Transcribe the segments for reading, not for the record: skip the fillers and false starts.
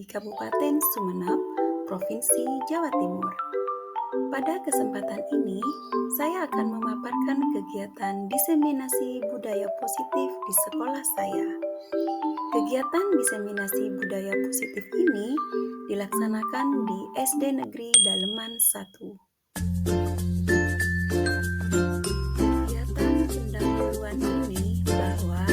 di Kabupaten Sumeneb, Provinsi Jawa Timur. Pada kesempatan ini, saya akan memaparkan kegiatan diseminasi budaya positif di sekolah saya. Kegiatan diseminasi budaya positif ini dilaksanakan di SD Negeri Daleman 1. Kegiatan pendahuluan ini bahwa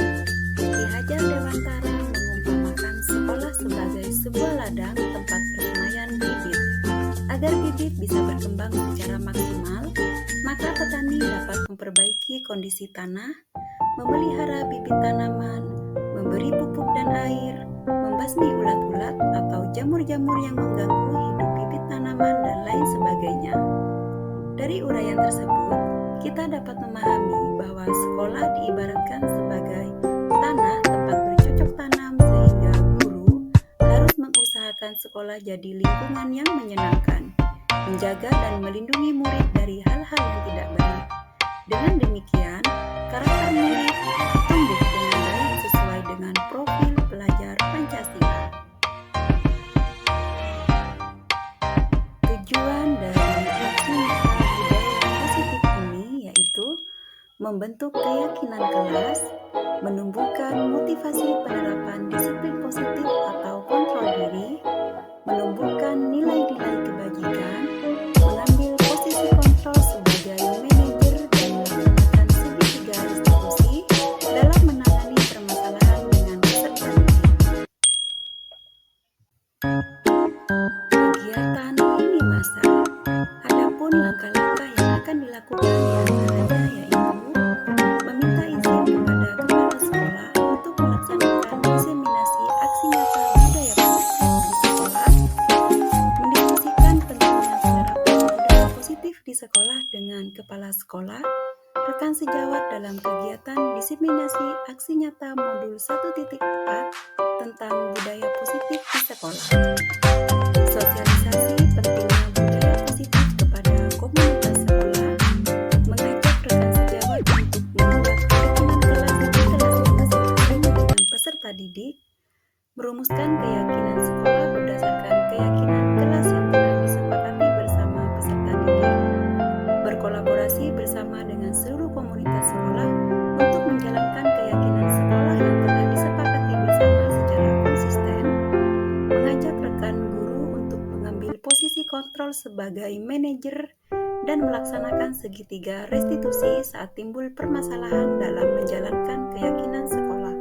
Ki Hajar Dewantara mengumpamakan sekolah sebagai sebuah ladang tempat persemaian bibit. Agar bibit bisa berkembang secara maksimal, maka petani dapat memperbaiki kondisi tanah, memelihara bibit tanaman, memberi pupuk dan air, membasmi ulat-ulat atau jamur-jamur yang mengganggu hidup bibit tanaman dan lain sebagainya. Dari uraian tersebut, kita dapat memahami bahwa sekolah diibaratkan sebagai tanah tempat bercocok tanam sehingga guru harus mengusahakan sekolah jadi lingkungan yang menyenangkan, menjaga dan melindungi murid dari hal-hal yang tidak baik. Dengan demikian, karakter murid tumbuh dengan baik sesuai dengan profil pelajar Pancasila. Tujuan dari aksi nyata budaya positif ini yaitu membentuk keyakinan kelas, menumbuhkan motivasi penerapan disiplin positif atau kontrol diri, menumbuhkan nilai-nilai kebajikan, mengambil posisi kontrol sebagai manajer dan melaksanakan segitiga restitusi dalam menangani permasalahan dengan peserta didik. Kegiatan lini masa. Adapun langkah-langkah yang akan dilakukan diantaranya yaitu meminta izin kepada kepala sekolah untuk melaksanakan diseminasi aksi nyata budaya positif di sekolah, mendiskusikan pentingnya penerapan budaya positif di sekolah dengan kepala sekolah, rekan sejawat dalam kegiatan diseminasi aksi nyata modul 1.4 tentang budaya positif di sekolah. Sosialisasi pentingnya budaya positif kepada komunitas sekolah, mengajak rekan sejawat untuk membuat keyakinan kelas di kelas masing-masing dengan peserta didik, merumuskan keyakinan sekolah berdasarkan keyakinan kelas yang telah disepakati bersama peserta didik, berkolaborasi bersama dengan seluruh komunitas sekolah untuk menjalankan keyakinan sekolah yang telah disepakati bersama secara konsisten, mengajak rekan guru untuk mengambil posisi kontrol sebagai manajer dan melaksanakan segitiga restitusi saat timbul permasalahan dalam menjalankan keyakinan sekolah,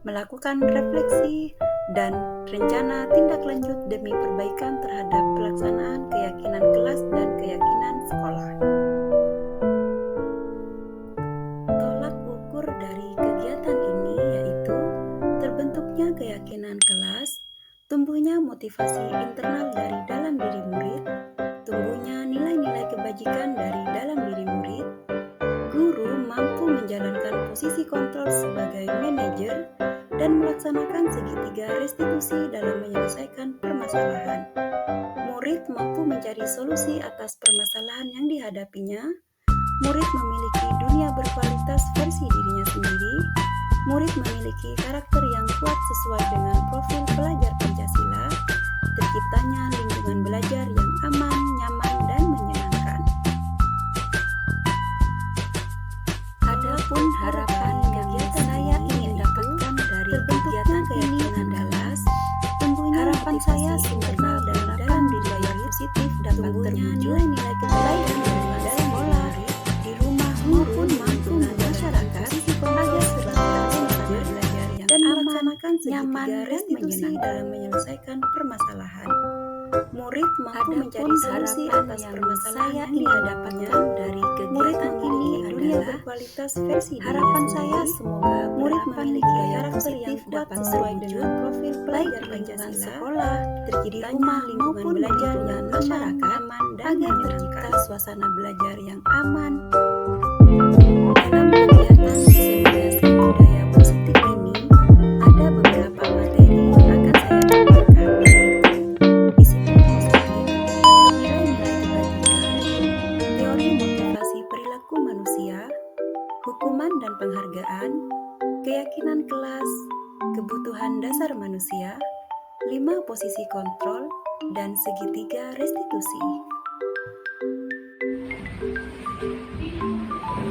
melakukan refleksi dan rencana tindak lanjut demi perbaikan terhadap pelaksanaan keyakinan kelas dan keyakinan sekolah. Tolak ukur dari kegiatan ini yaitu terbentuknya keyakinan kelas, tumbuhnya motivasi internal dari dalam diri murid, tumbuhnya nilai-nilai kebajikan dari dalam diri murid, guru mampu menjalankan posisi kontrol sebagai manajer dan melaksanakan segitiga restitusi dalam menyelesaikan permasalahan. Murid mampu mencari solusi atas permasalahan yang dihadapinya. Murid memiliki dunia berkualitas versi dirinya sendiri. Murid memiliki karakter yang kuat sesuai dengan profil pelajar Pancasila. Terciptanya lingkungan belajar yang aman, nyaman, dan menyenangkan. Adapun harapan yang saya ingin dapatkan dari kegiatan keyakinan kelas, harapan saya internal dan dalam budaya positif dapat terwujud nilai kebaikan dari sekolah, di rumah maupun lingkungan masyarakat agar sebagai belajar yang dan melaksanakan segitiga restitusi dalam menyelesaikan permasalahan. Murid mampu mencari solusi atas permasalahan yang dihadapannya dari kegiatan ini dunia berkualitas versi harapan saya semoga murid memiliki karakter yang kuat sesuai dengan profil pelajar Pancasila sekolah, terciptanya lingkungan belajar yang masyarakat aman dan agar tercipta suasana belajar yang aman. Dalam kegiatan diseminasi budaya positif ini ada beberapa materi yang akan saya paparkan, yaitu disiplin positif, nilai-nilai kebajikan, teori motivasi perilaku manusia, hukuman dan penghargaan, keyakinan kelas, kebutuhan dasar manusia, 5 atau posisi kontrol, dan segitiga restitusi.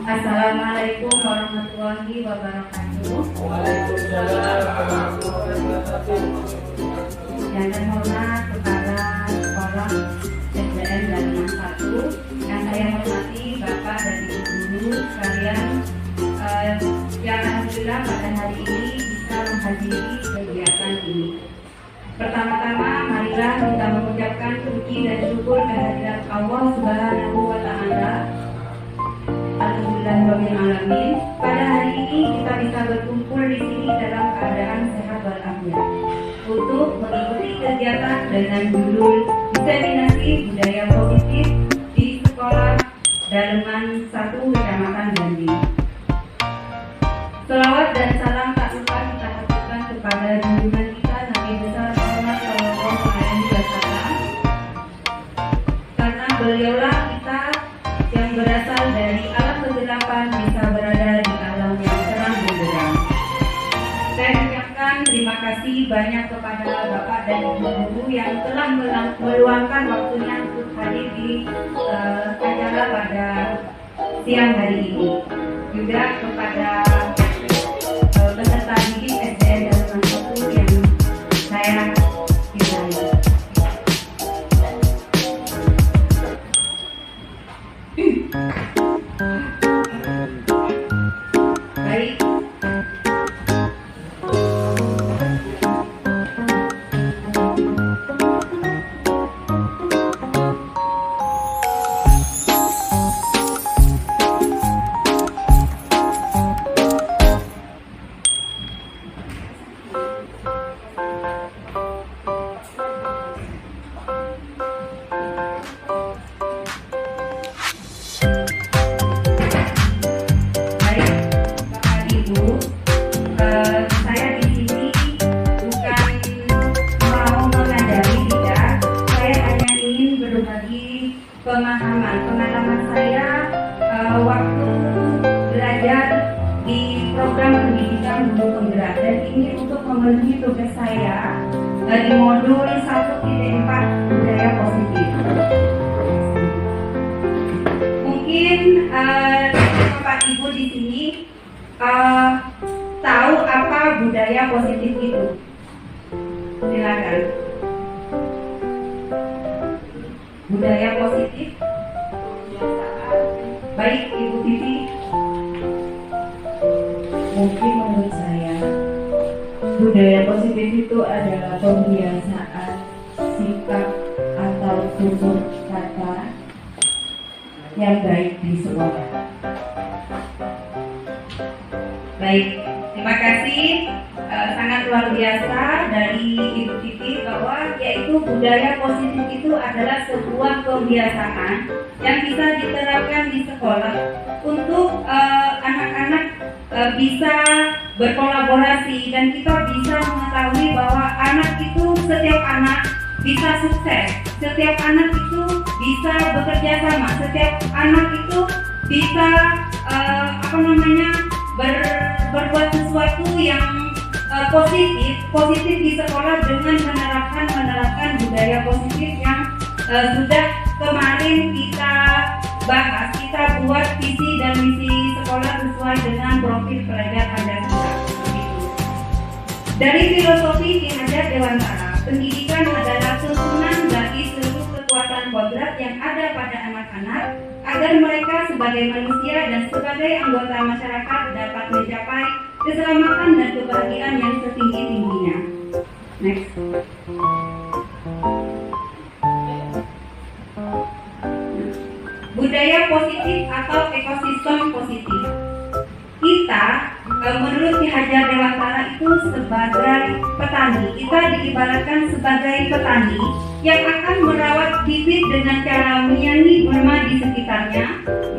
Assalamualaikum warahmatullahi wabarakatuh. Yang terhormat Kepala Sekolah SDN Daliman 1, yang saya hormati Bapak dan Ibu guru sekalian, yang alhamdulillah pada hari ini bisa menghadiri kegiatan ini. Pertama-tama marilah kita mengucapkan puji dan syukur kehadirat Allah Subhanahu wa Ta'ala. Alhamdulillahirrahmanirrahim. Pada hari ini kita bisa berkumpul di sini dalam keadaan sehat walafiat untuk mengikuti kegiatan dengan judul Diseminasi Budaya Positif di Sekolah Daleman 1 Kecamatan Jambi. Selawat dan salam tak lupa kita haturkan kepada junjungan kita Nabi besar Muhammad Shallallahu Alaihi Wasallam, karena beliaulah kita yang berasal dari alam kegelapan bisa berada di alam yang terang benderang. Saya mengucapkan terima kasih banyak kepada Bapak dan Ibu guru yang telah meluangkan waktunya untuk hadir di acara pada siang hari ini. Juga kepada peserta didik SDN Daleman 1 yang saya cintai. Baik. Saya di sini bukan mau mengajari, tidak. Saya hanya ingin berbagi pengalaman saya waktu belajar di program pendidikan guru penggerak, dan ini untuk memenuhi tugas saya di modul 1.4 budaya positif. Mungkin Bapak Ibu di sini tahu apa budaya positif itu? Silakan. Budaya positif. Baik, Ibu Titi. Mungkin menurut saya, budaya positif itu adalah pembiasaan sikap atau tutur kata yang baik di sekolah. Baik, terima kasih. Sangat luar biasa dari Ibu Titi bahwa yaitu budaya positif itu adalah sebuah kebiasaan yang bisa diterapkan di sekolah untuk anak-anak bisa berkolaborasi, dan kita bisa mengetahui bahwa setiap anak bisa sukses, setiap anak itu bisa bekerja sama, setiap anak itu bisa berbuat sesuatu yang positif di sekolah dengan menerapkan budaya positif yang sudah kemarin kita bahas. Kita buat visi dan misi sekolah sesuai dengan profil pelajar Pancasila. Dari filosofi Ki Hajar Dewantara, pendidikan adalah tuntunan bagi seluruh kekuatan kodrat yang ada pada anak-anak agar mereka sebagai manusia dan sebagai anggota masyarakat dapat mencapai keselamatan dan kebahagiaan yang setinggi-tingginya. Next. Budaya positif atau ekosistem positif. Kita menurut Ki Hajar Dewantara itu sebagai petani. Kita diibaratkan sebagai petani yang akan merawat bibit dengan cara menyayangi gulma di sekitarnya,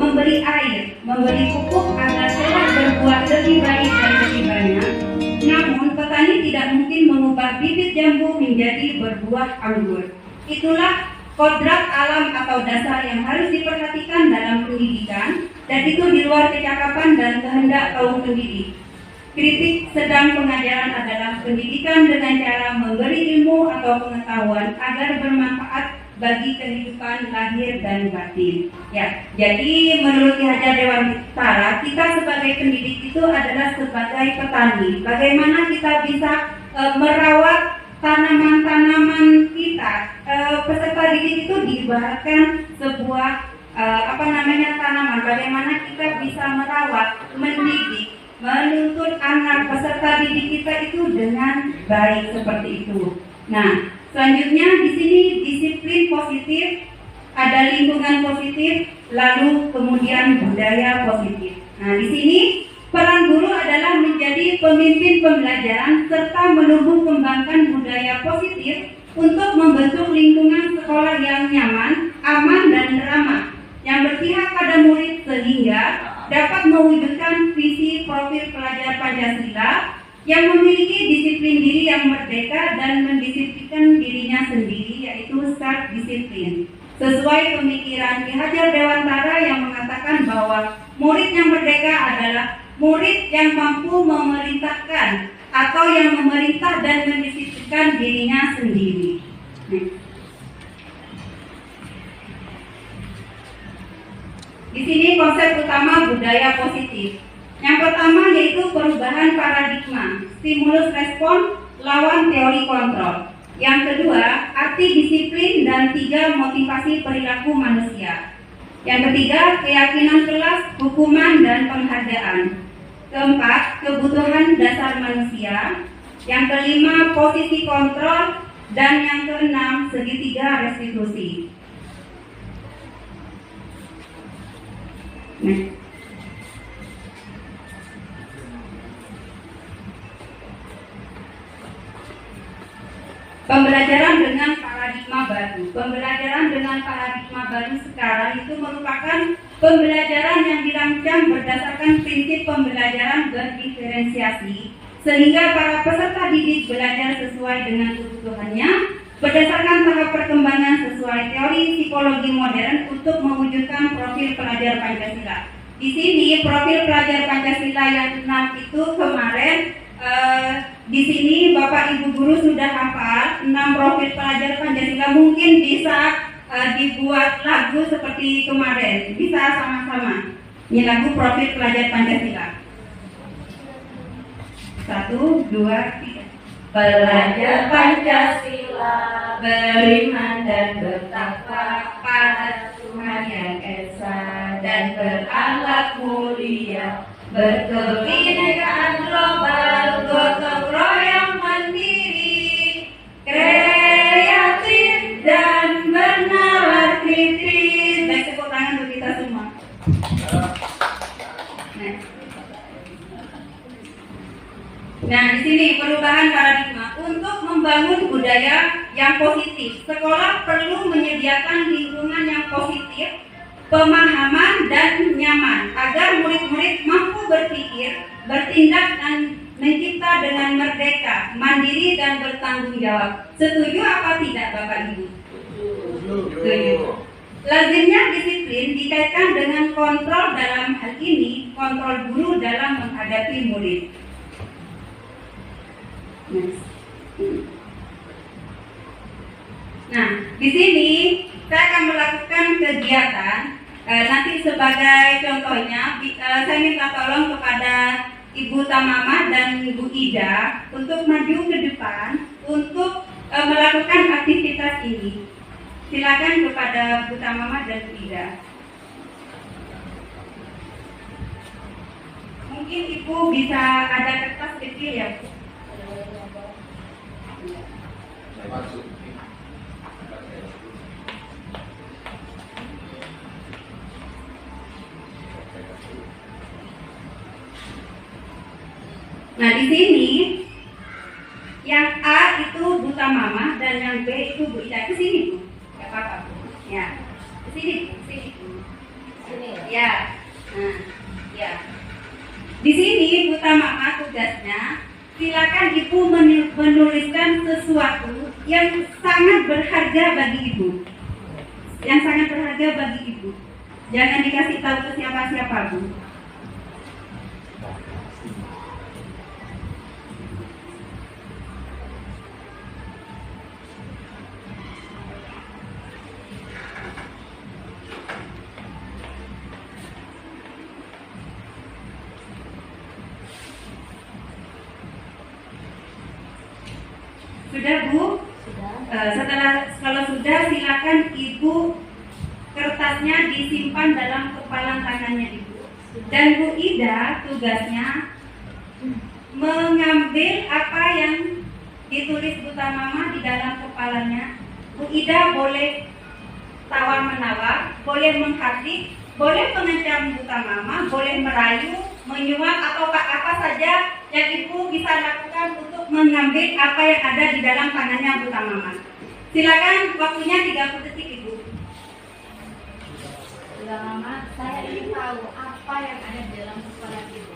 memberi air, memberi pupuk agar dapat berbuah lebih baik dan lebih banyak. Namun petani tidak mungkin mengubah bibit jambu menjadi berbuah anggur. Itulah kodrat alam atau dasar yang harus diperhatikan dalam pendidikan, dan itu di luar kecakapan dan kehendak kaum pendidik. Kritik sedang pengajaran adalah pendidikan dengan cara memberi ilmu atau pengetahuan agar bermanfaat bagi kehidupan lahir dan batin. Ya, jadi menurut Ki Hajar Dewantara, kita sebagai pendidik itu adalah sebagai petani. Bagaimana kita bisa merawat tanaman-tanaman kita? Peserta didik itu diibaratkan sebuah tanaman. Bagaimana kita bisa merawat, mendidik, menuntut anak peserta didik kita itu dengan baik seperti itu. Nah, selanjutnya di sini disiplin positif, ada lingkungan positif, lalu kemudian budaya positif. Nah, di sini peran guru adalah menjadi pemimpin pembelajaran serta menumbuh kembangkan budaya positif untuk membentuk lingkungan sekolah yang nyaman, aman, dan ramah yang berpihak pada murid sehingga dapat mewujudkan visi profil pelajar Pancasila yang memiliki disiplin diri yang merdeka dan mendisiplinkan dirinya sendiri, yaitu self-disiplin. Sesuai pemikiran Ki Hajar Dewantara yang mengatakan bahwa murid yang merdeka adalah murid yang mampu memerintahkan atau yang memerintah dan mendisiplinkan dirinya sendiri. Di sini konsep utama budaya positif. Yang pertama yaitu perubahan paradigma, stimulus respon lawan teori kontrol. Yang kedua, arti disiplin, dan tiga, motivasi perilaku manusia. Yang ketiga, keyakinan kelas, hukuman, dan penghargaan. Keempat, kebutuhan dasar manusia. Yang kelima, posisi kontrol, dan yang keenam, segitiga restitusi. Pembelajaran dengan paradigma baru. Pembelajaran dengan paradigma baru sekarang itu merupakan pembelajaran yang dirancang berdasarkan prinsip pembelajaran berdiferensiasi, sehingga para peserta didik belajar sesuai dengan kebutuhannya, berdasarkan tahap perkembangan sesuai teori psikologi modern untuk mewujudkan profil pelajar Pancasila. Di sini profil pelajar Pancasila yang 6 itu kemarin di sini Bapak Ibu guru sudah hafal 6 profil pelajar Pancasila. Mungkin bisa dibuat lagu seperti kemarin. Bisa sama-sama. Ini lagu profil pelajar Pancasila. 1, 2, 3. Belajar Pancasila, beriman dan bertakwa pada Tuhan Yang Esa, dan berakhlak mulia, berkebinekaan global, gotong royong mandiri, kreatif dan bernalar kritis. Baik, tepuk tangan untuk kita semua. Nah, di sini perubahan paradigma untuk membangun budaya yang positif. Sekolah perlu menyediakan lingkungan yang positif, pemahaman dan nyaman agar murid-murid mampu berpikir, bertindak dan mencipta dengan merdeka, mandiri dan bertanggung jawab. Setuju apa tidak, Bapak Ibu? Setuju. Lazimnya disiplin dikaitkan dengan kontrol, dalam hal ini kontrol guru dalam menghadapi murid. Nah, di sini saya akan melakukan kegiatan. Nanti sebagai contohnya, saya minta tolong kepada Ibu Tamama dan Ibu Ida untuk maju ke depan untuk melakukan aktivitas ini. Silakan kepada Bu Tamama dan Bu Ida. Mungkin Ibu bisa ada kertas kecil ya, Bu. Nah, di sini yang A itu Bu Tamama dan yang B itu Bu Ida. Ke sini, Bu. Enggak apa-apa, Bu. Ya. Ke sini, Bu. Sini, Bu. Sini. Ya. Nah, ya. Di sini Bu Tamama tugasnya, silakan Ibu menuliskan sesuatu yang sangat berharga bagi Ibu. Yang sangat berharga bagi Ibu. Jangan dikasih tahu ke siapa-siapa, Bu. Sudah Bu? Kalau sudah silakan Ibu kertasnya disimpan dalam kepalan tangannya Ibu. Dan Bu Ida tugasnya mengambil apa yang ditulis Buta Mama di dalam kepalanya. Bu Ida boleh tawar-menawar, boleh menghardik, boleh mengancam Buta Mama, boleh merayu, menyuap, atau apa saja yang Ibu bisa lakukan untuk mengambil apa yang ada di dalam tangannya Buta Mama. Silakan, waktunya 30 detik Ibu. Buta Mama, saya ingin tahu apa yang ada di dalam kepala Ibu.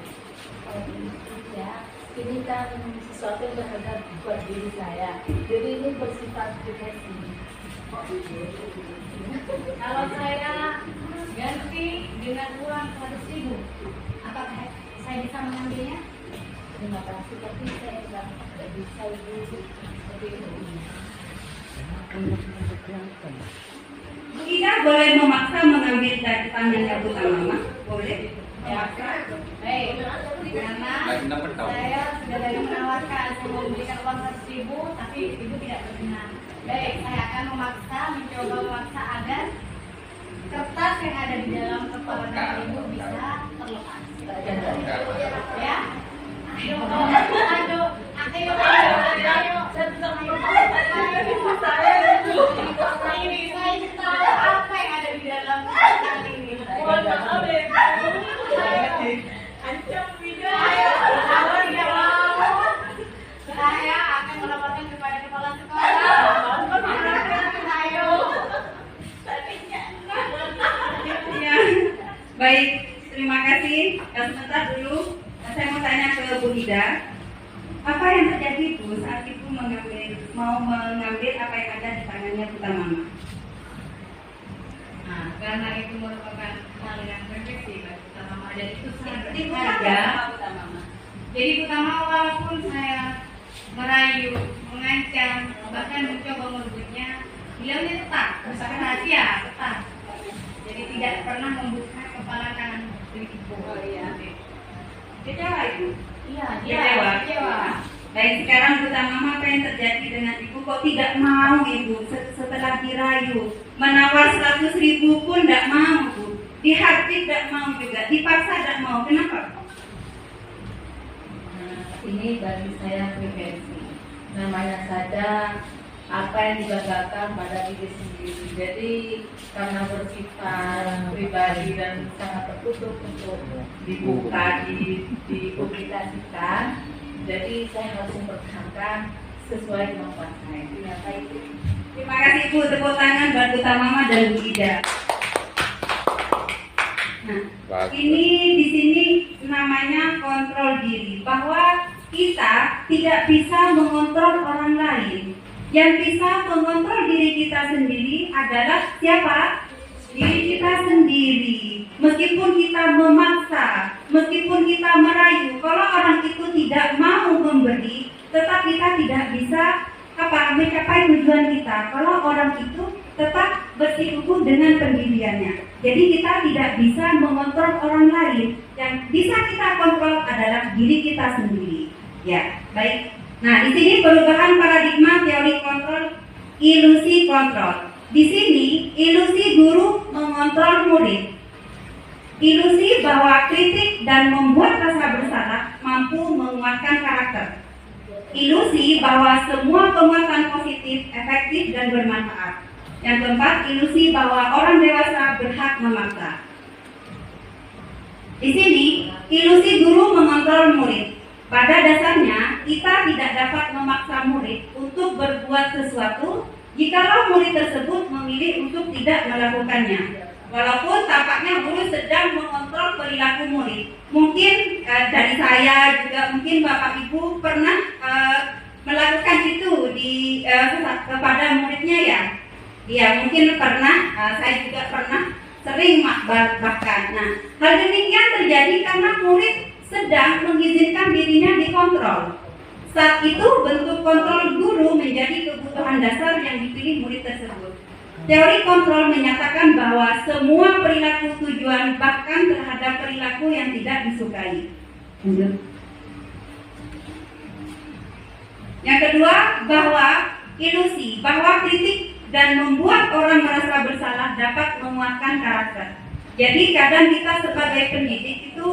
Ya, ini kan sesuatu yang berharga buat diri saya. Jadi ini bersifat privasi. Kalau saya ganti dengan uang 100.000, apakah saya bisa mengambilnya? Terima kasih, tapi saya tidak bisa Ibu seperti itu. Bu Ida boleh memaksa mengambil dari tangannya Buta Mama? Boleh? Memaksa? Baik, karena saya sudah dari menawarkan saya mau memberikan uang 100.000, tapi Ibu tidak berkenan. Baik, saya akan mencoba memaksa agar kertas yang ada di dalam kepala Ibu bisa terlepas. Ya? Ayo, ini saya ingin tahu apa yang ada di dalam kertas ini. Mohon maaf ya, ancam tidak. Kalau tidak mau, saya akan melaporkan kepada kepala sekolah. Ayo. Ya, baik, terima kasih. Sebentar dulu, saya mau tanya ke Bu Ida. Apa yang terjadi Bu saat Ibu mau mengambil apa yang ada di tangannya Buta Mama? Nah, karena itu merupakan hal yang perfeksi bagi Buta Mama dan itu sangat Ibu berharga. sama Buta Mama. Jadi Buta Mama walaupun saya merayu, mengancam, bahkan mencoba merebutnya, beliaunya tetap, misalkan rahasia, tetap. Jadi tidak pernah membuka kepala tangan milik Ibu. Oh iya. Kecewa Ibu? Iya, Kecewa. Baik, sekarang Buta Mama, apa yang terjadi dengan Ibu? Kok tidak mau Ibu setelah dirayu? Menawar 100.000 pun tidak mau Bu. Dihardik tidak mau juga, dipaksa tidak mau. Kenapa? Ini bagi saya privasi. Namanya saja apa yang digagalkan pada diri sendiri. Jadi karena bersifat pribadi dan sangat tertutup untuk dibuka, dipublikasikan, jadi saya harus mempertahankan sesuai kemampuan saya. Ternyata itu. Terima kasih Ibu, tepuk tangan buat Buta Mama dan Bu Ida. Nah, ini di sini namanya kontrol diri, bahwa kita tidak bisa mengontrol orang lain. Yang bisa mengontrol diri kita sendiri adalah siapa? Diri kita sendiri. Meskipun kita memaksa, meskipun kita merayu, kalau orang itu tidak mau memberi, tetap kita tidak bisa mencapai tujuan kita. Kalau orang itu tetap bersikukuh dengan pendiriannya. Jadi kita tidak bisa mengontrol orang lain. Yang bisa kita kontrol adalah diri kita sendiri. Ya, baik. Nah, di sini perubahan paradigma teori kontrol, ilusi kontrol. Di sini ilusi guru mengontrol murid. Ilusi bahwa kritik dan membuat rasa bersalah mampu menguatkan karakter. Ilusi bahwa semua penguatan positif, efektif dan bermanfaat. Yang keempat, ilusi bahwa orang dewasa berhak memaksa. Di sini ilusi guru mengontrol murid. Pada dasarnya, kita tidak dapat memaksa murid untuk berbuat sesuatu jikalau murid tersebut memilih untuk tidak melakukannya. Walaupun tampaknya guru sedang mengontrol perilaku murid. Mungkin dari saya juga, mungkin Bapak Ibu pernah melakukan itu kepada muridnya ya. Ya, mungkin pernah, saya juga pernah, sering bahkan. Nah, hal demikian terjadi karena murid sedang mengizinkan dirinya dikontrol. Saat itu bentuk kontrol guru menjadi kebutuhan dasar yang dipilih murid tersebut. Teori kontrol menyatakan bahwa semua perilaku tujuan bahkan terhadap perilaku yang tidak disukai. Yang kedua, bahwa ilusi bahwa kritik dan membuat orang merasa bersalah dapat menguatkan karakter. Jadi kadang kita sebagai pendidik itu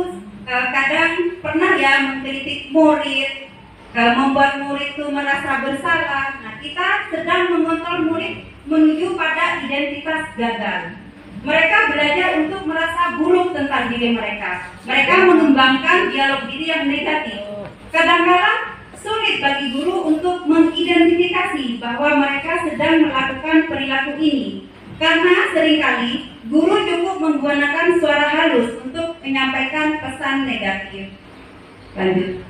kadang pernah ya mengkritik murid, membuat murid itu merasa bersalah. Nah, kita sedang mengontrol murid menuju pada identitas gagal. Mereka belajar untuk merasa buruk tentang diri mereka. Mereka mengembangkan dialog diri yang negatif. Kadang-kadang sulit bagi guru untuk mengidentifikasi bahwa mereka sedang melakukan perilaku ini. Karena seringkali guru cukup menggunakan suara halus untuk menyampaikan pesan negatif. Lanjut.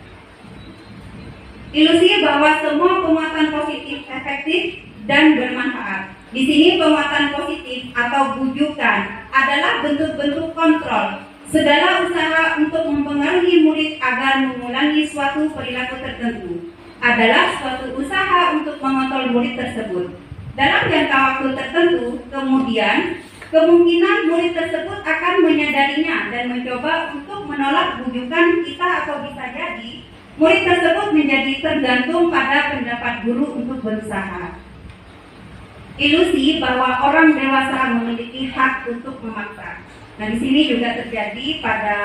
Ilusi bahwa semua penguatan positif efektif dan bermanfaat. Di sini penguatan positif atau bujukan adalah bentuk-bentuk kontrol. Segala usaha untuk mempengaruhi murid agar mengulangi suatu perilaku tertentu adalah suatu usaha untuk mengontrol murid tersebut. Dalam jangka waktu tertentu, kemudian kemungkinan murid tersebut akan menyadarinya dan mencoba untuk menolak bujukan kita, atau bisa jadi murid tersebut menjadi tergantung pada pendapat guru untuk berusaha. Ilusi bahwa orang dewasa memiliki hak untuk memaksa. Nah, di sini juga terjadi pada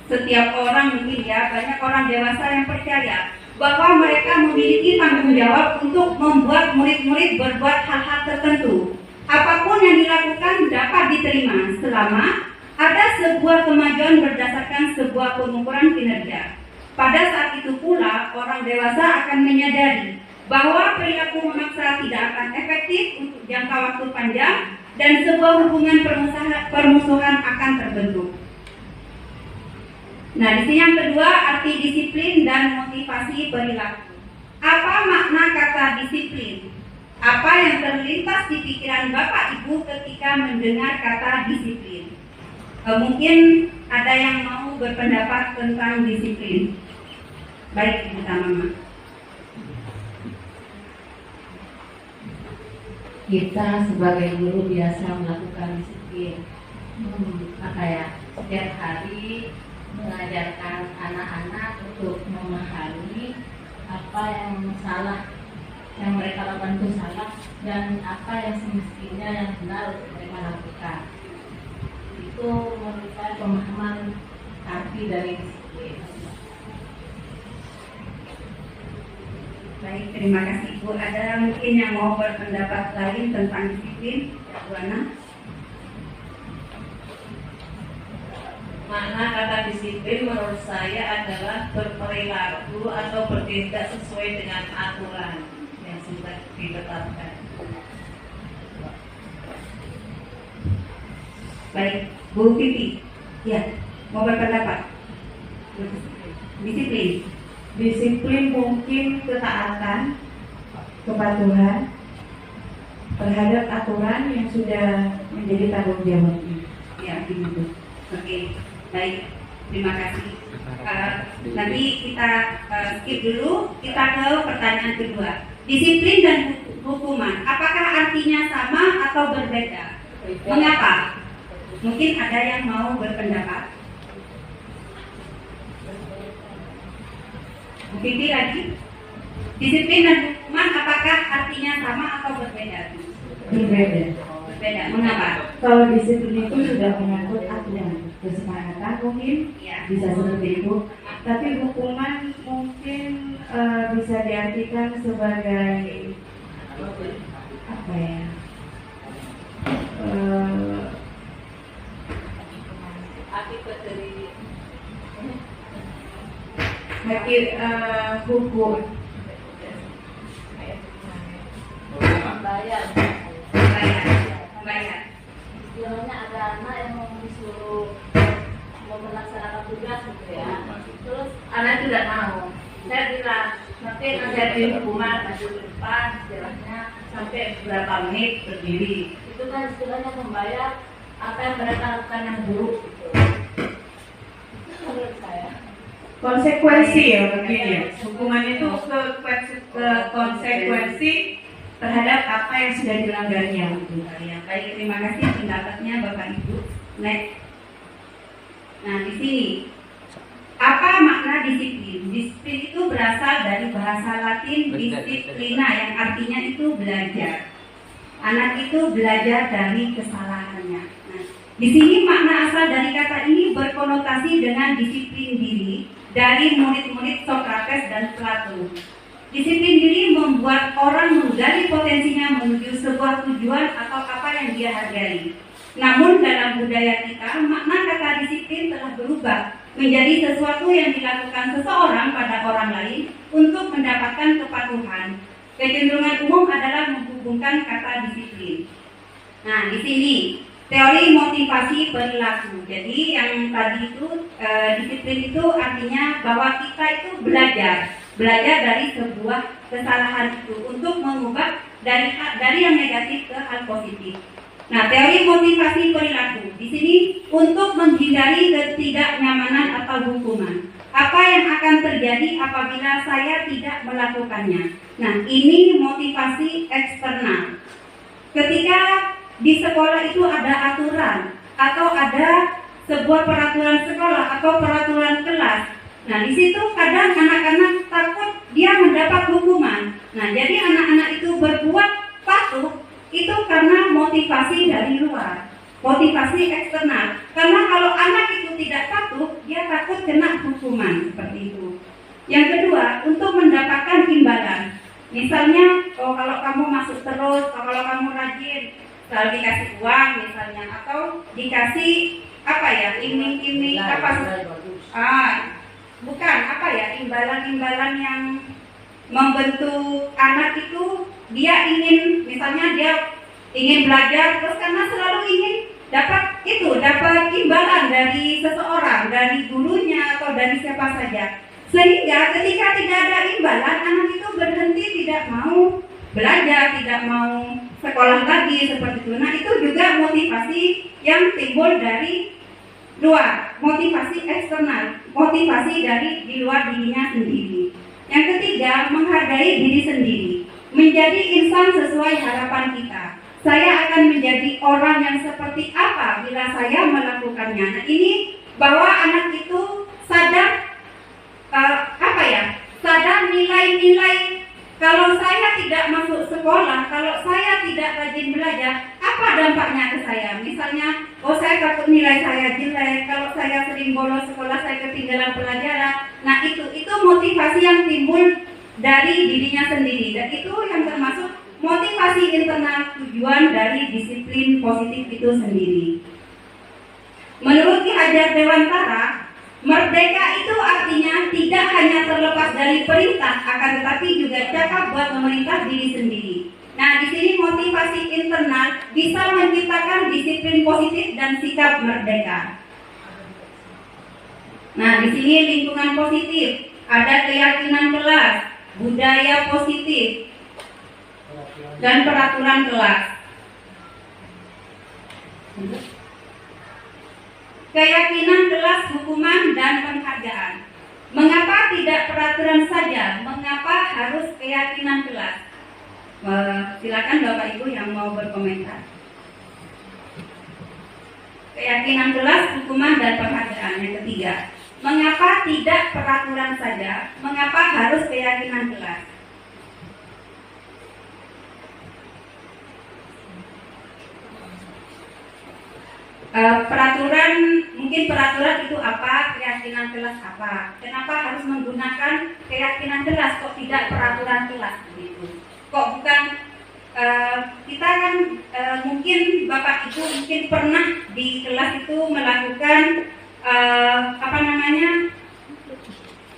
setiap orang, mungkin ya, banyak orang dewasa yang percaya bahwa mereka memiliki tanggung jawab untuk membuat murid-murid berbuat hal-hal tertentu. Apapun yang dilakukan dapat diterima selama ada sebuah kemajuan berdasarkan sebuah pengukuran kinerja. Pada saat itu pula, orang dewasa akan menyadari bahwa perilaku memaksa tidak akan efektif untuk jangka waktu panjang dan sebuah hubungan permusuhan akan terbentuk. Nah, di sini yang kedua, arti disiplin dan motivasi perilaku. Apa makna kata disiplin? Apa yang terlintas di pikiran Bapak Ibu ketika mendengar kata disiplin? Mungkin ada yang mau berpendapat tentang disiplin. Baik, Ibu Mama. Kita sebagai guru biasa melakukan disiplin, setiap hari mengajarkan anak-anak untuk memahami apa yang salah, yang mereka lakukan itu salah, dan apa yang semestinya yang benar untuk mereka lakukan. Itu menurut saya pemahaman arti dari disiplin. Baik, terima kasih Ibu. Ada mungkin yang mau berpendapat lain tentang disiplin? Bu Ana? Makna kata disiplin menurut saya adalah berperilaku atau bertindak sesuai dengan aturan yang sudah ditetapkan. Baik, Bu Vivi. Ya, mau berpendapat? Disiplin. Disiplin mungkin ketaatan, kepatuhan terhadap aturan yang sudah menjadi tanggung jawabnya. Ya, begitu. Oke, baik. Terima kasih. Nanti kita skip dulu. Kita ke pertanyaan kedua. Disiplin dan hukuman. Apakah artinya sama atau berbeda? Mengapa? Mungkin ada yang mau berpendapat. Vivi lagi. Disiplin dan hukuman apakah artinya sama atau berbeda? Berbeda. Berbeda. Mengapa? Kalau disiplin itu sudah mengangkut aturan, kesepakatan mungkin Ya. bisa seperti itu. Tapi hukuman mungkin bisa diartikan sebagai apa ya? Akibat dari hukum. bayar. Bayar. Istilahnya ada anak yang mau disuruh mau melaksanakan tugas gitu ya. Terus anak tidak mau. Saya bilang nanti ada hukuman maju ke depan, istilahnya sampai berapa menit berdiri. Itu kan istilahnya membayar apa yang mereka lakukan yang buruk gitu. Menurut saya. Konsekuensi ya mungkin ya. Hukuman itu konsekuensi terhadap apa yang sudah dilanggarnya. Ya, baik, terima kasih pendapatnya Bapak Ibu. Next. Nah, di sini Apa makna disiplin? Disiplin itu berasal dari bahasa Latin disciplina yang artinya itu belajar. Anak itu belajar dari kesalahannya. Nah, di sini makna asal dari kata ini berkonotasi dengan disiplin diri dari murid-murid Sokrates dan Plato. Disiplin diri membuat orang menggali potensinya menuju sebuah tujuan atau apa yang dia hargai. Namun dalam budaya kita, makna kata disiplin telah berubah menjadi sesuatu yang dilakukan seseorang pada orang lain untuk mendapatkan kepatuhan. Kecenderungan umum adalah menghubungkan kata disiplin. Nah, di sini teori motivasi perilaku. Jadi yang tadi itu disiplin itu artinya bahwa kita itu belajar dari sebuah kesalahan itu untuk mengubah dari yang negatif ke hal positif. Nah, teori motivasi perilaku di sini untuk menghindari ketidaknyamanan atau hukuman. Apa yang akan terjadi apabila saya tidak melakukannya? Nah, ini motivasi eksternal. Ketika di sekolah itu ada aturan atau ada sebuah peraturan sekolah atau peraturan kelas. Nah, di situ kadang anak-anak takut dia mendapat hukuman. Nah, jadi anak-anak itu berbuat patuh itu karena motivasi dari luar, motivasi eksternal. Karena kalau anak itu tidak patuh, dia takut kena hukuman seperti itu. Yang kedua, untuk mendapatkan imbalan. Misalnya, kalau kamu masuk terus, kalau kamu rajin, kalau dikasih uang misalnya, atau dikasih apa ya, iming-iming apa? Bukan apa ya, imbalan-imbalan yang membentuk anak itu. Dia ingin, misalnya dia ingin belajar, terus karena selalu ingin dapat imbalan dari seseorang, dari gurunya atau dari siapa saja. Sehingga ketika tidak ada imbalan, anak itu berhenti, tidak mau belajar, tidak mau sekolah lagi seperti itu. Nah, itu juga motivasi yang timbul dari luar, motivasi eksternal, motivasi dari di luar dirinya sendiri. Yang ketiga, menghargai diri sendiri. Menjadi insan sesuai harapan kita. Saya akan menjadi orang yang seperti apa bila saya melakukannya. Nah, ini bahwa anak itu sadar sadar nilai-nilai. Kalau saya tidak masuk sekolah, kalau saya tidak rajin belajar, apa dampaknya ke saya? Misalnya, saya takut nilai saya jelek. Kalau saya sering bolos sekolah, saya ketinggalan pelajaran. Nah, itu motivasi yang timbul dari dirinya sendiri, dan itu yang termasuk motivasi internal, tujuan dari disiplin positif itu sendiri. Menurut Ki Hajar Dewantara, merdeka itu artinya tidak hanya terlepas dari perintah, akan tetapi juga cakap buat memerintah diri sendiri. Nah, di sini motivasi internal bisa menciptakan disiplin positif dan sikap merdeka. Nah, di sini lingkungan positif, ada keyakinan kelas, budaya positif, dan peraturan kelas. Keyakinan kelas, hukuman, dan penghargaan. Mengapa tidak peraturan saja? Mengapa harus keyakinan kelas? Silakan Bapak Ibu yang mau berkomentar. Keyakinan kelas, hukuman, dan penghargaan. Yang ketiga, mengapa tidak peraturan saja? Mengapa harus keyakinan kelas? Mungkin peraturan itu apa, keyakinan kelas apa? Kenapa harus menggunakan keyakinan kelas, kok tidak peraturan kelas begitu? Kok bukan kita kan mungkin Bapak Ibu mungkin pernah di kelas itu melakukan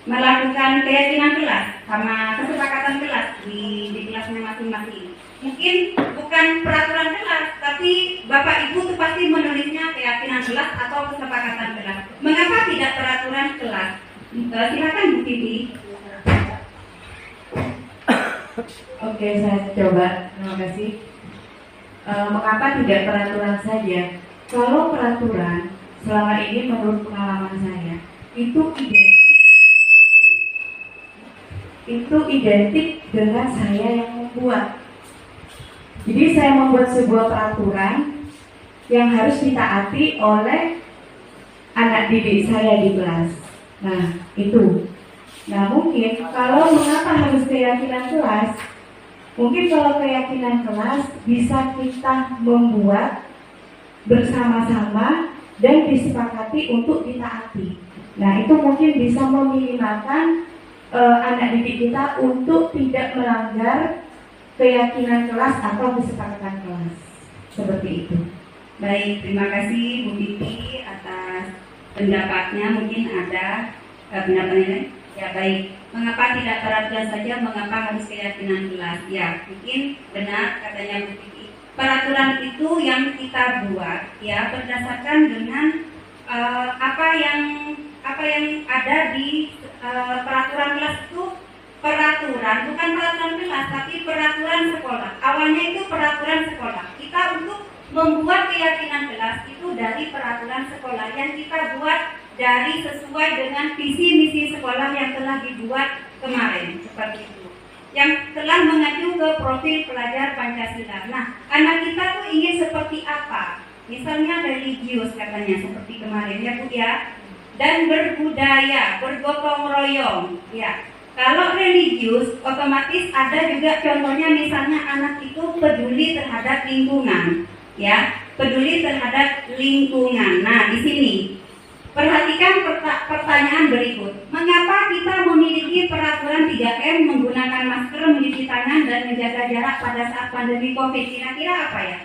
melakukan keyakinan kelas sama kesepakatan kelas di kelasnya masing-masing. Mungkin bukan peraturan kelas, tapi Bapak Ibu tuh pasti menulisnya keyakinan kelas atau kesepakatan kelas. Mengapa tidak peraturan kelas? Silakan Bu Vivi. Oke, saya coba. Terima kasih. Mengapa tidak peraturan saja? Kalau peraturan selama ini menurut pengalaman saya itu identik dengan saya yang membuat. Jadi saya membuat sebuah peraturan yang harus ditaati oleh anak didik saya di kelas. Nah, itu. Nah, mungkin kalau mengapa harus keyakinan kelas, mungkin kalau keyakinan kelas bisa kita membuat bersama-sama dan disepakati untuk ditaati. Nah, itu mungkin bisa meminimalkan anak didik kita untuk tidak melanggar keyakinan kelas atau kesepakatan kelas. Seperti itu. Baik, terima kasih Bu Titi atas pendapatnya. Mungkin ada pendapatnya. Ya baik, mengapa tidak peraturan saja, mengapa harus keyakinan kelas? Ya, mungkin benar katanya Bu Titi. Peraturan itu yang kita buat ya berdasarkan dengan apa yang ada di peraturan kelas itu. Peraturan bukan peraturan kelas tapi peraturan sekolah. Awalnya itu peraturan sekolah. Kita untuk membuat keyakinan kelas itu dari peraturan sekolah yang kita buat dari sesuai dengan visi misi sekolah yang telah dibuat kemarin, seperti itu. Yang telah mengacu ke profil pelajar Pancasila. Nah, anak kita tuh ingin seperti apa? Misalnya religius katanya seperti kemarin ya Bu ya. Dan berbudaya, bergotong royong ya. Kalau religius otomatis ada juga contohnya, misalnya anak itu peduli terhadap lingkungan ya, peduli terhadap lingkungan. Nah, di sini perhatikan pertanyaan berikut. Mengapa kita memiliki peraturan 3M menggunakan masker, mencuci tangan, dan menjaga jarak pada saat pandemi COVID? Kira-kira apa ya?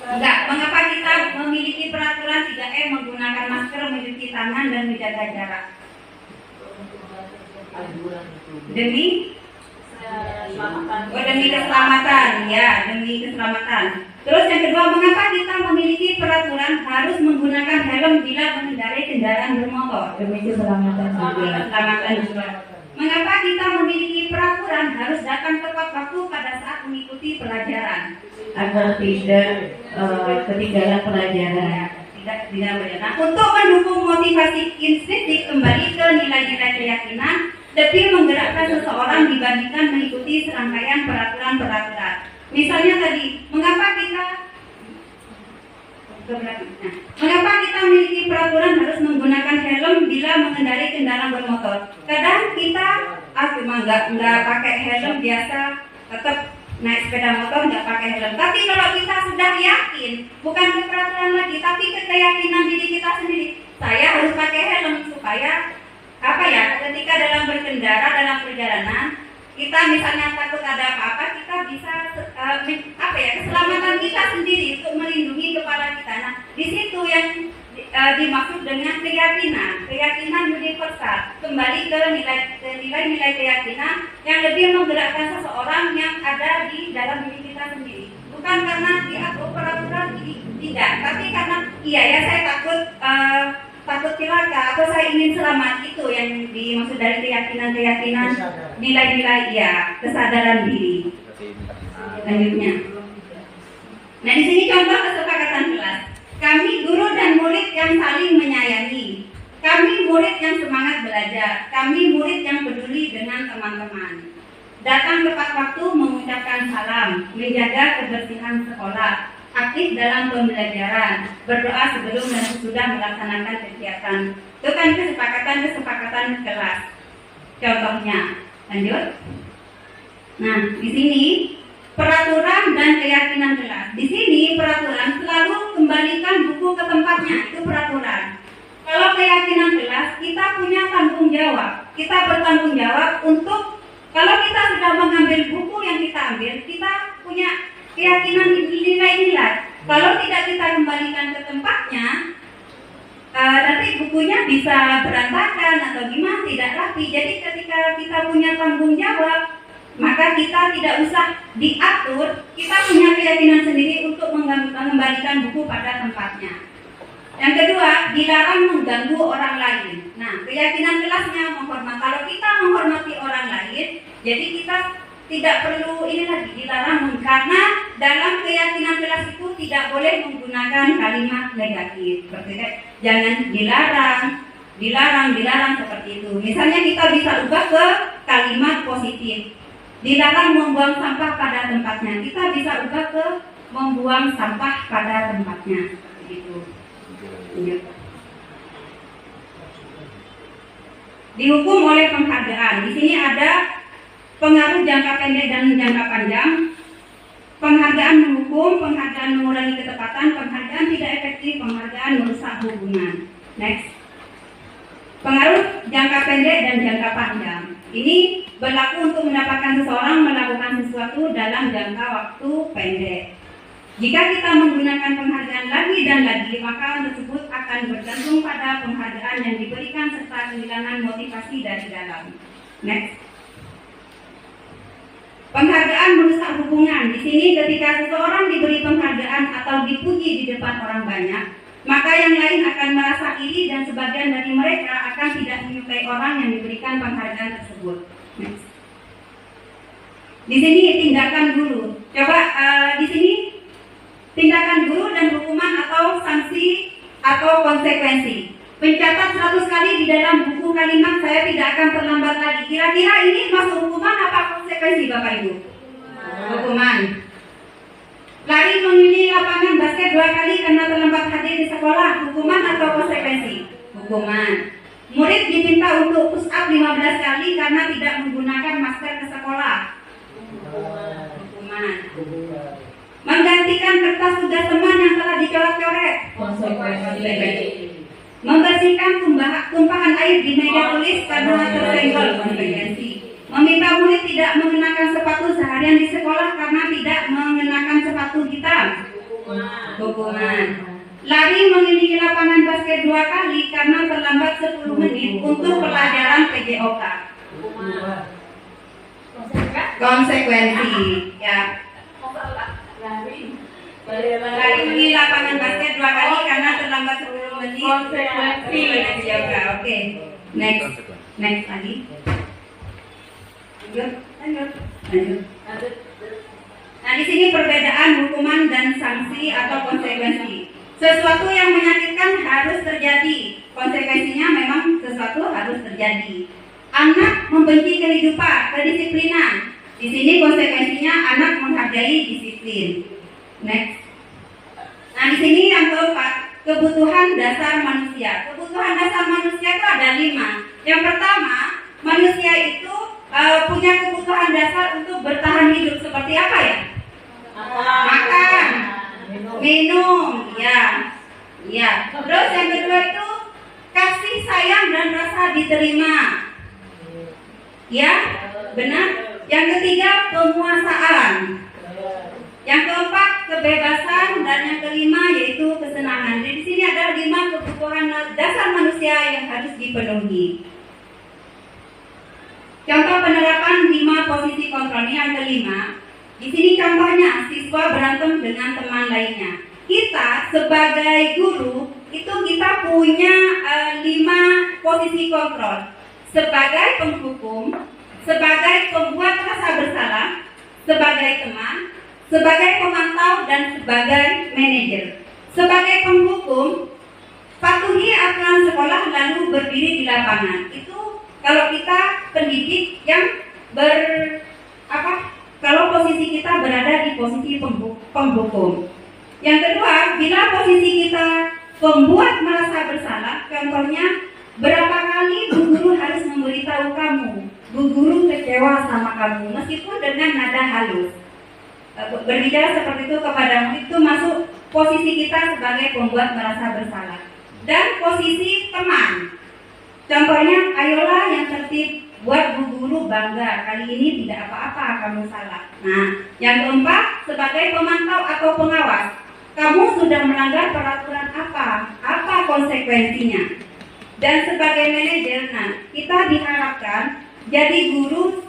Enggak, mengapa kita memiliki peraturan 3M menggunakan masker, mencuci tangan, dan menjaga jarak? Demi keselamatan, ya, demi keselamatan. Terus yang kedua, mengapa kita memiliki peraturan harus menggunakan helm bila mengendarai kendaraan bermotor? Demi keselamatan juga. Keselamatan juga. Mengapa kita memiliki peraturan harus datang tepat waktu pada saat mengikuti pelajaran? Agar tidak ketinggalan pelajaran. Tidak pelajaran. Nah, untuk mendukung motivasi intrinsik kembali ke nilai-nilai keyakinan, lebih menggerakkan seseorang dibandingkan mengikuti serangkaian peraturan-peraturan. Misalnya tadi, mengapa kita memiliki peraturan harus menggunakan helm bila mengendarai kendaraan bermotor? Kadang kita cuma nggak pakai helm biasa, tetap naik sepeda motor nggak pakai helm. Tapi kalau kita sudah yakin, bukan ke peraturan lagi, tapi ke keyakinan diri kita sendiri, saya harus pakai helm supaya ketika dalam berkendara dalam perjalanan kita misalnya takut ada apa-apa, kita bisa keselamatan kita sendiri untuk melindungi kepala kita. Nah, di situ yang dimaksud dengan keyakinan universal, kembali ke nilai-nilai keyakinan yang lebih menggerakkan seseorang yang ada di dalam diri kita sendiri, bukan karena diatur peraturan tidak, tapi karena saya takut celaka atau saya ingin selamat. Itu yang dimaksud dari keyakinan nilai-nilai kesadaran diri. Lanjutnya, nah di sini contoh kesepakatan kelas. Kami guru dan murid yang saling menyayangi. Kami murid yang semangat belajar. Kami murid yang peduli dengan teman-teman. Datang tepat waktu, mengucapkan salam, menjaga kebersihan sekolah, aktif dalam pembelajaran, berdoa sebelum dan sesudah melaksanakan kegiatan. Itu kan kesepakatan kelas. Contohnya, lanjut. Nah, di sini peraturan dan keyakinan kelas. Di sini peraturan selalu kembalikan buku ke tempatnya, itu peraturan. Kalau keyakinan kelas, kita punya tanggung jawab. Kita bertanggung jawab untuk, kalau kita sudah mengambil buku yang kita ambil, kita punya keyakinan nilai-nilai. Kalau tidak kita kembalikan ke tempatnya, nanti bukunya bisa berantakan atau gimana, tidak rapi. Jadi ketika kita punya tanggung jawab, maka kita tidak usah diatur, kita punya keyakinan sendiri untuk mengembalikan buku pada tempatnya. Yang kedua, dilarang mengganggu orang lain. Nah, keyakinan kelasnya menghormati. Kalau kita menghormati orang lain, jadi kita tidak perlu dilarang, karena dalam keyakinan kelas itu tidak boleh menggunakan kalimat negatif. Seperti jangan dilarang seperti itu. Misalnya kita bisa ubah ke kalimat positif. Dilarang membuang sampah pada tempatnya. Kita bisa ubah ke membuang sampah pada tempatnya. Begitu. Dihukum oleh penghargaan. Di sini ada pengaruh jangka pendek dan jangka panjang. Penghargaan menghukum, penghargaan mengurangi ketepatan, penghargaan tidak efektif, penghargaan merusak hubungan. Next. Pengaruh jangka pendek dan jangka panjang. Ini berlaku untuk mendapatkan seseorang melakukan sesuatu dalam jangka waktu pendek. Jika kita menggunakan penghargaan lagi dan lagi, maka hal tersebut akan bergantung pada penghargaan yang diberikan serta kehilangan motivasi dari dalam. Next. Penghargaan merusak hubungan. Di sini ketika seseorang diberi penghargaan atau dipuji di depan orang banyak, maka yang lain akan merasa iri dan sebagian dari mereka akan tidak menyukai orang yang diberikan penghargaan tersebut. Next. Di sini tindakan guru. Coba di sini tindakan guru dan hukuman atau sanksi atau konsekuensi. Mencatat 100 kali di dalam buku kalimat saya tidak akan terlambat lagi. Kira-kira ini masuk hukuman apa konsekuensi Bapak Ibu? Hukuman. Lari mengelilingi lapangan basket 2 kali karena terlambat hadir di sekolah. Hukuman atau konsekuensi? Hukuman. Murid diminta untuk push up 15 kali karena tidak menggunakan masker ke sekolah. Hukuman. Menggantikan kertas tugas teman yang telah dicoret-coret. Konsekuensi. Membersihkan tumpahan air di meja tulis karena tersenggol. Konsekuensi. Meminta murid tidak mengenakan sepatu seharian di sekolah karena tidak mengenakan sepatu hitam. Hukuman. Lari mengelilingi lapangan basket 2 kali karena terlambat 10 menit untuk pelajaran PJOK. Konsekuensi. Ya. Lari mengelilingi lapangan basket 2 kali karena terlambat 10 menit. Konsekuensi. Oke. Next. Next lagi. Lanjut. Nah, di sini perbedaan hukuman dan sanksi atau konsekuensi. Sesuatu yang menyakitkan harus terjadi. Konsekuensinya memang sesuatu harus terjadi. Anak membenci kehidupan, kedisiplinan. Di sini konsekuensinya anak menghargai disiplin. Next. Nah, di sini yang keempat, kebutuhan dasar manusia. Kebutuhan dasar manusia itu ada 5. Yang pertama, manusia itu punya kebutuhan dasar untuk bertahan hidup. Seperti apa ya? Makan, minum, ya. Terus yang kedua itu kasih sayang dan rasa diterima. Ya, benar. Yang ketiga penguasaan. Yang keempat kebebasan dan yang kelima yaitu kesenangan. Jadi di sini ada 5 kebutuhan dasar manusia yang harus dipenuhi. Contoh penerapan 5 posisi kontrol ini yang kelima. Di sini contohnya siswa berantem dengan teman lainnya. Kita sebagai guru itu kita punya 5 posisi kontrol. Sebagai penghukum, sebagai pembuat rasa bersalah, sebagai teman, sebagai pemantau dan sebagai manajer. Sebagai penghukum, patuhi aturan sekolah lalu berdiri di lapangan. Itu kalau kita pendidik yang kalau posisi kita berada di posisi penghukum. Yang kedua, bila posisi kita pembuat merasa bersalah, contohnya berapa kali bu guru harus memberitahu kamu, bu guru kecewa sama kamu, meskipun dengan nada halus. Berbicara seperti itu kepada itu masuk posisi kita sebagai pembuat merasa bersalah. Dan posisi teman. Contohnya, ayolah yang tertib, buat bu guru bangga, kali ini tidak apa-apa kamu salah. Nah, yang keempat, sebagai pemantau atau pengawas, kamu sudah melanggar peraturan apa? Apa konsekuensinya? Dan sebagai manajer, nah, kita diharapkan jadi guru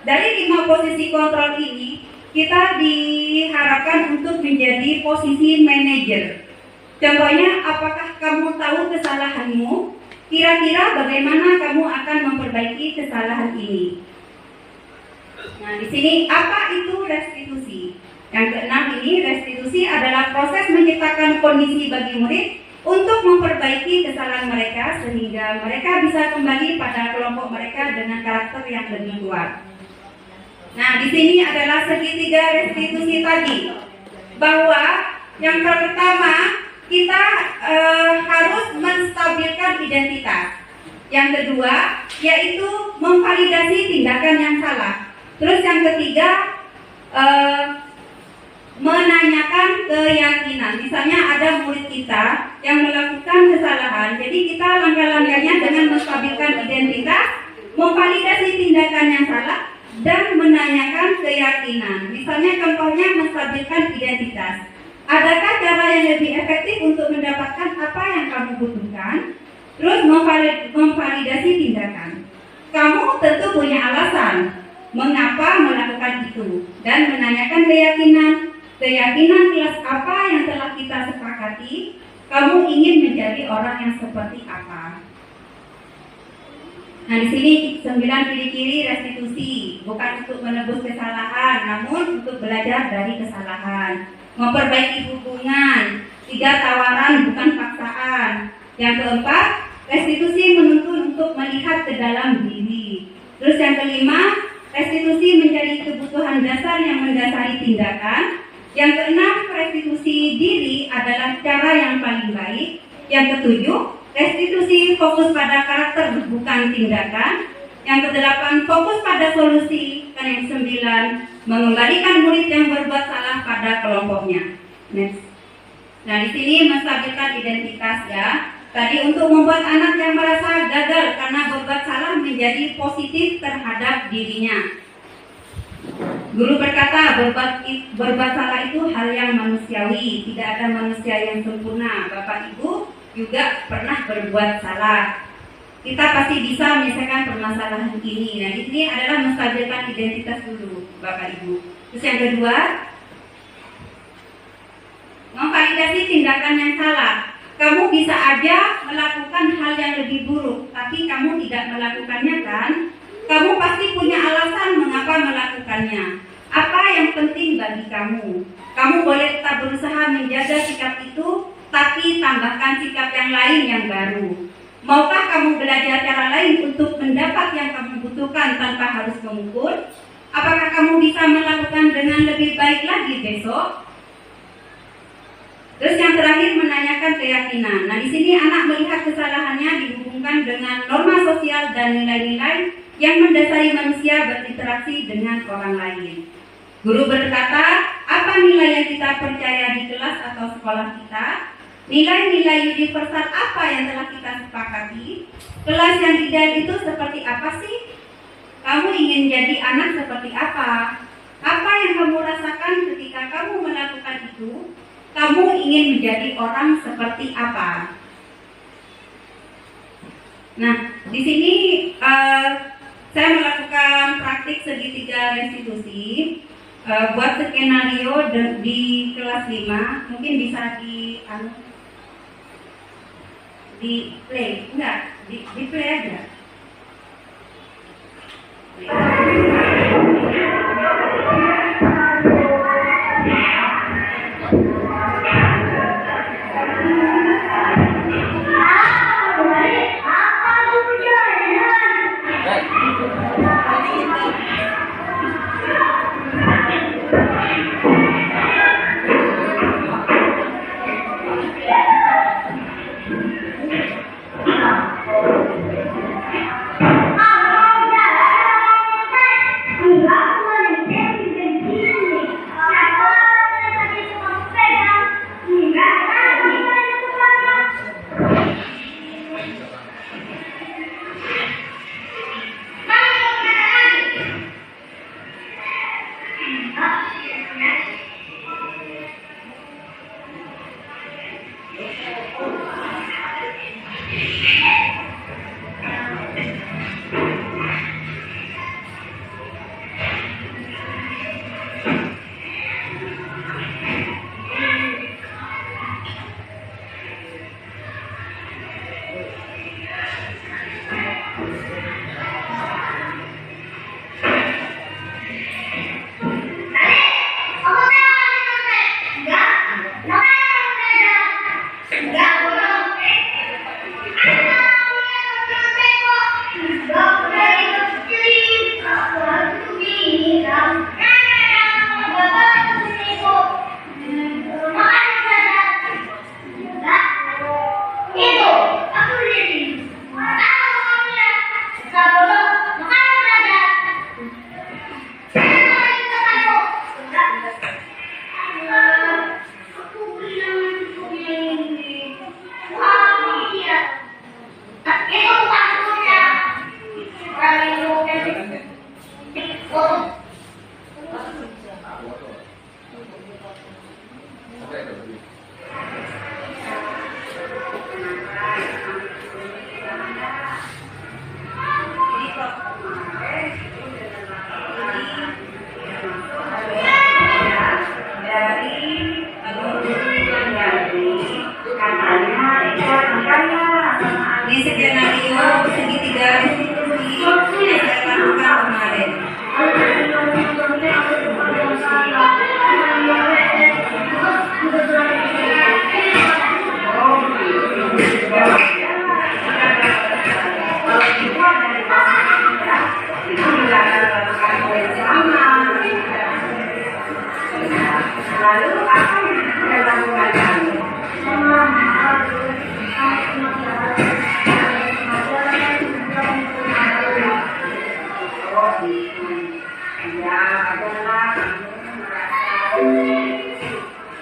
dari 5 posisi kontrol ini, kita diharapkan untuk menjadi posisi manajer. Contohnya, apakah kamu tahu kesalahanmu? Kira-kira bagaimana kamu akan memperbaiki kesalahan ini? Nah, di sini apa itu restitusi? Yang keenam ini, restitusi adalah proses menciptakan kondisi bagi murid untuk memperbaiki kesalahan mereka sehingga mereka bisa kembali pada kelompok mereka dengan karakter yang lebih kuat. Nah, di sini adalah segitiga restitusi tadi, bahwa yang pertama kita harus menstabilkan identitas. Yang kedua, yaitu memvalidasi tindakan yang salah. Terus yang ketiga, menanyakan keyakinan. Misalnya ada murid kita yang melakukan kesalahan, jadi kita langkah-langkahnya dengan menstabilkan identitas, memvalidasi tindakan yang salah, dan menanyakan keyakinan. Misalnya contohnya menstabilkan identitas. Adakah cara yang lebih efektif untuk mendapatkan apa yang kamu butuhkan? Terus memvalidasi tindakan. Kamu tentu punya alasan mengapa melakukan itu, dan menanyakan keyakinan. Keyakinan kelas apa yang telah kita sepakati? Kamu ingin menjadi orang yang seperti apa? Nah, di sini 9 ciri-ciri restitusi, bukan untuk menebus kesalahan, namun untuk belajar dari kesalahan. Memperbaiki hubungan. 3, tawaran bukan paksaan. Yang keempat, restitusi menuntun untuk melihat ke dalam diri. Terus yang kelima, restitusi menjadi kebutuhan dasar yang mendasari tindakan. Yang keenam, restitusi diri adalah cara yang paling baik. Yang ketujuh, restitusi fokus pada karakter bukan tindakan. Yang kedelapan, fokus pada solusi. Dan yang ke-9, mengembalikan murid yang berbuat salah pada kelompoknya. Next. Nah, di sini menstabilkan identitas ya. Tadi untuk membuat anak yang merasa gagal karena berbuat salah menjadi positif terhadap dirinya. Guru berkata, berbuat salah itu hal yang manusiawi, tidak ada manusia yang sempurna. Bapak Ibu juga pernah berbuat salah. Kita pasti bisa menyelesaikan permasalahan ini. Nah, di sini adalah menstabilkan identitas dulu, Bapak Ibu. Terus yang kedua, memvalidasi tindakan yang salah. Kamu bisa aja melakukan hal yang lebih buruk, tapi kamu tidak melakukannya kan? Kamu pasti punya alasan mengapa melakukannya. Apa yang penting bagi kamu? Kamu boleh tetap berusaha menjaga sikap itu, tapi tambahkan sikap yang lain yang baru. Maukah kamu belajar cara lain untuk mendapat yang kamu butuhkan tanpa harus mengukur? Apakah kamu bisa melakukan dengan lebih baik lagi besok? Terus yang terakhir, menanyakan keyakinan. Nah, di sini anak melihat kesalahannya dihubungkan dengan norma sosial dan nilai-nilai yang mendasari manusia berinteraksi dengan orang lain. Guru berkata, apa nilai yang kita percaya di kelas atau sekolah kita? Nilai-nilai universal apa yang telah kita sepakati? Kelas yang ideal itu seperti apa sih? Kamu ingin jadi anak seperti apa? Apa yang kamu rasakan ketika kamu melakukan itu? Kamu ingin menjadi orang seperti apa? Nah, di sini saya melakukan praktik segitiga restitusi. Buat skenario di kelas 5, mungkin bisa di play, enggak, di play aja. Lalu apa yang dilakukan kami? Ya adalah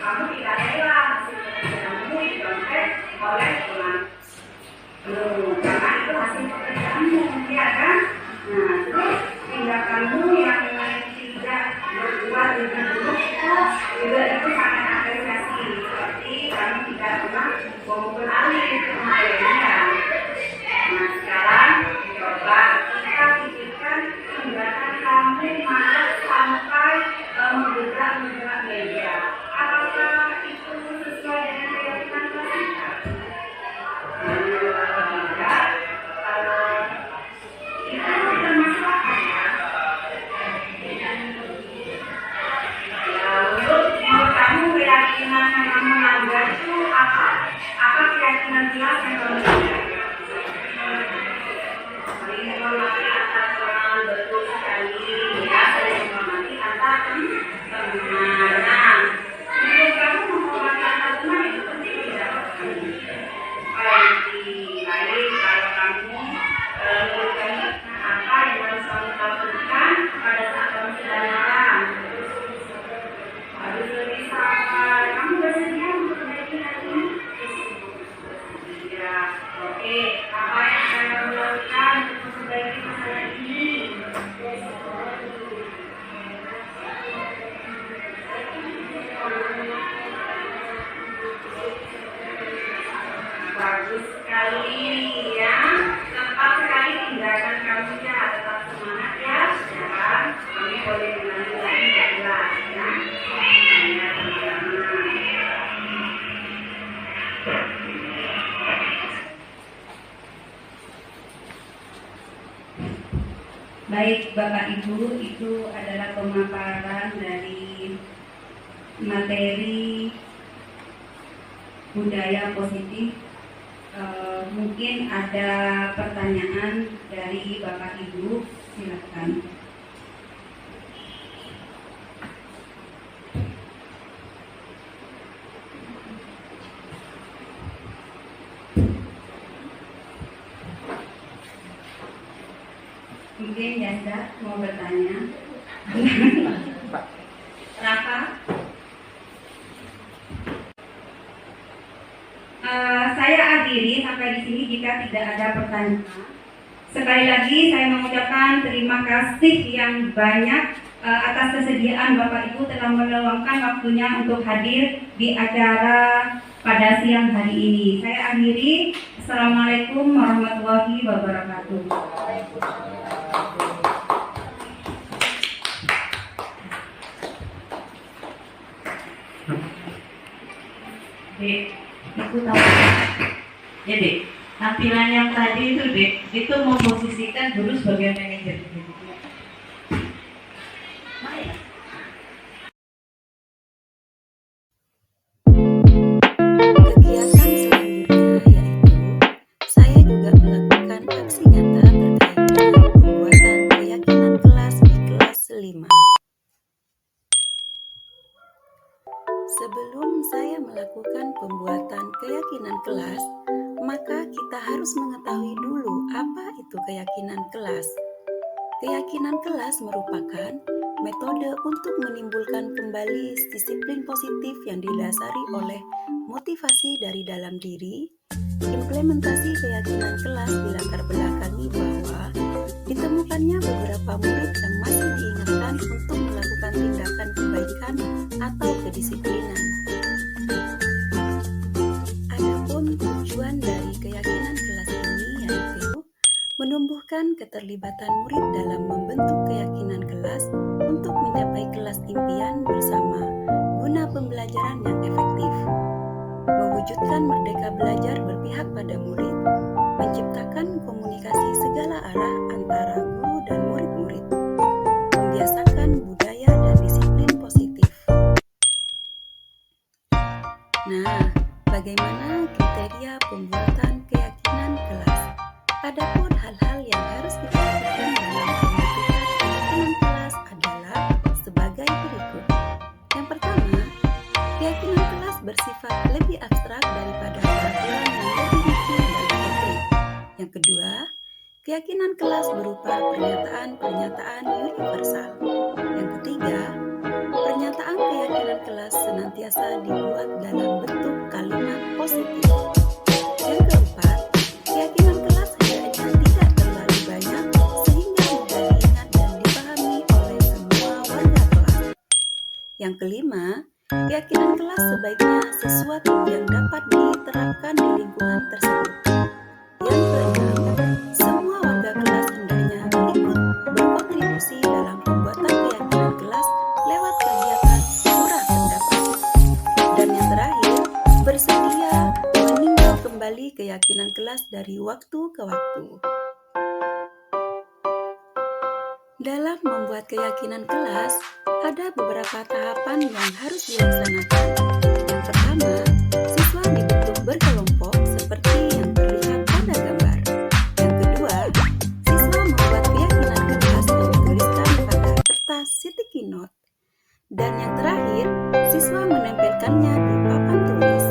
kamu tidak rela hasil pekerjaanmu dicontek oleh teman. Karena itu hasil pekerjaanmu, ya kan? Nah, terus tindakanmu yang tidak berbuat lebih buruk juga itu sangat apresiasi. Seperti kamu tidak pernah memukul alih kemarinnya. Nah, sekarang coba kita pikirkan tindakan kamu malah sampai menggerak meja. Apakah itu sesuai dengan keyakinan kita? Tidak. Itu bermasalah ya. Menurut kamu keyakinan yang kamu langgar itu apa? Apa keyakinan jelas yang kamu langgar? Menghormati antar teman, betul sekali ya, saling menghormati antar teman. Nah, menurut kamu menghormati antar teman itu penting tidak? Baik, kalau kamu menurut kamu apa yang harus kamu lakukan pada saat kamu sedang marah? Harus lebih sabar. Kamu bersedia untuk memperbaiki hal ini? Bersedia. Oke, apa yang akan kamu lakukan untuk memperbaiki masalah ini? Bagus sekali ya. Tepat sekali tindakan kamu ya. Tetap semangat ya. Sekarang kami boleh mengambil lagi kelas ya. Hanya teman-teman. Baik Bapak Ibu, itu adalah pemaparan dari materi budaya positif. Mungkin ada pertanyaan dari Bapak Ibu, silakan. Mungkin Yasda mau bertanya. Rafa? Saya akhiri sampai di sini jika tidak ada pertanyaan. Sekali lagi saya mengucapkan terima kasih yang banyak atas kesediaan Bapak Ibu telah meluangkan waktunya untuk hadir di acara pada siang hari ini. Saya akhiri. Assalamualaikum warahmatullahi wabarakatuh. Dek, aku tahu. Ya Dek, tampilan yang tadi itu Dek, itu memposisikan guru sebagai manajer. Kegiatan selanjutnya yaitu saya juga melakukan aksi nyata terkait dengan pembuatan keyakinan kelas di kelas 5. Sebelum saya melakukan pembuatan keyakinan kelas, maka kita harus mengetahui dulu apa itu keyakinan kelas. Keyakinan kelas merupakan metode untuk menimbulkan kembali disiplin positif yang didasari oleh motivasi dari dalam diri. Implementasi keyakinan kelas dilatar belakangi bahwa ditemukannya beberapa murid yang masih diingatkan untuk melakukan tindakan kebaikan atau kedisiplinan. Adapun tujuan dari keyakinan kelas ini yaitu menumbuhkan keterlibatan murid dalam membentuk keyakinan kelas untuk mencapai kelas impian bersama guna pembelajaran yang efektif, mewujudkan merdeka belajar berpihak pada murid, menciptakan komunikasi segala arah antara guru dan murid-murid, membiasakan budaya dan disiplin positif. Nah, bagaimana kriteria pembuatan keyakinan kelas? Adapun hal-hal yang harus diperhatikan dalam pembentukan keyakinan kelas adalah sebagai berikut. Yang pertama, bersifat lebih abstrak daripada peraturan yang lebih detail dan konkret. Yang kedua, keyakinan kelas berupa pernyataan-pernyataan universal. Yang ketiga, pernyataan keyakinan kelas senantiasa dibuat dalam bentuk kalimat positif. Yang keempat, keyakinan kelas hendaknya tidak terlalu banyak sehingga mudah diingat dan dipahami oleh semua warga kelas. Yang kelima, keyakinan kelas sebaiknya sesuatu yang dapat diterapkan di lingkungan tersebut. Yang keenam, semua warga kelas hendaknya ikut berkontribusi dalam pembuatan keyakinan kelas lewat kegiatan surah pendapat. Dan yang terakhir, bersedia meninjau kembali keyakinan kelas dari waktu ke waktu. Dalam membuat keyakinan kelas, ada beberapa tahapan yang harus dilaksanakan. Yang pertama, siswa dibentuk berkelompok seperti yang terlihat pada gambar. Yang kedua, siswa membuat keyakinan kelas dan dituliskan pada kertas sticky note. Dan yang terakhir, siswa menempelkannya di papan tulis.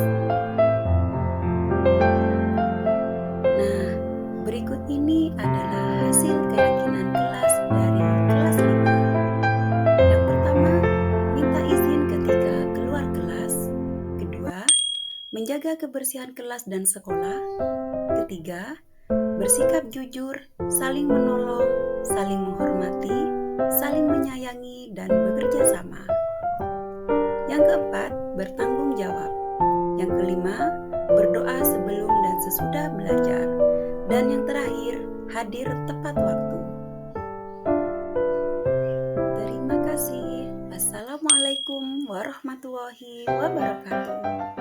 Nah, berikut ini adalah hasil keyakinan kelas dari kelas 5. Yang pertama, minta izin ketika keluar kelas. Kedua, menjaga kebersihan kelas dan sekolah. Ketiga, bersikap jujur, saling menolong, saling menghormati, saling menyayangi, dan bekerja sama. Yang keempat, bertanggung jawab. Yang kelima, berdoa sebelum dan sesudah belajar. Dan yang terakhir, hadir tepat waktu. Terima kasih. Wassalamualaikum warahmatullahi wabarakatuh.